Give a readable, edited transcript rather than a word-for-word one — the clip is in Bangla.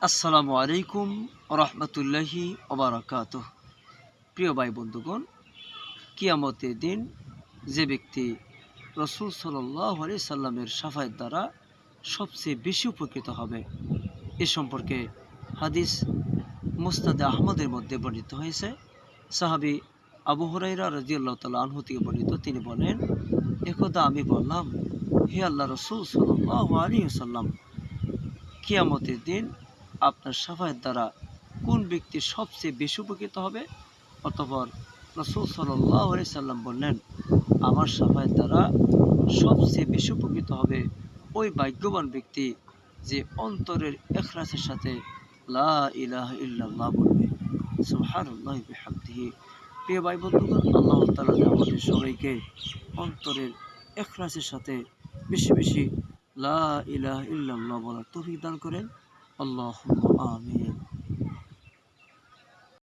আসসালামু আলাইকুম রহমতুল্লাহি ওবারাকাতুহ। প্রিয় ভাই বন্ধুগণ, কিয়ামতের দিন যে ব্যক্তি রসুল সাল্লাল্লাহু আলাইহি সাল্লামের শাফায়াত দ্বারা সবচেয়ে বেশি উপকৃত হবে, এ সম্পর্কে হাদিস মুসনাদে আহমদের মধ্যে বর্ণিত হয়েছে। সাহাবী আবু হুরায়রা রাদিয়াল্লাহু তাআলা আনহু থেকে বর্ণিত, তিনি বলেন, একদা আমি বললাম, হে আল্লাহ রসুল সাল্লাল্লাহু আলাইহি ওয়াসাল্লাম, কিয়ামতের দিন আপনার শাফায়াত দ্বারা কোন ব্যক্তি সবচেয়ে বেশি উপকৃত হবে? অতঃপর রাসূল সাল্লাল্লাহু আলাইহি সাল্লাম বললেন, আমার শাফায়াত দ্বারা সবচেয়ে বেশি উপকৃত হবে ওই ভাগ্যবান ব্যক্তি যে অন্তরের ইখলাসের সাথে লা ইলাহা ইল্লাল্লাহ বলবে। সুবহানাল্লাহি ওয়া বিহামদিহি। প্রিয় ভাই বন্ধুগণ, আল্লাহ তাআলা আমাদের সবাইকে অন্তরের ইখলাসের সাথে বেশি বেশি লা ইলাহা ইল্লাল্লাহ বলার তৌফিক দান করেন। আল্লাহুম্মা আমিন।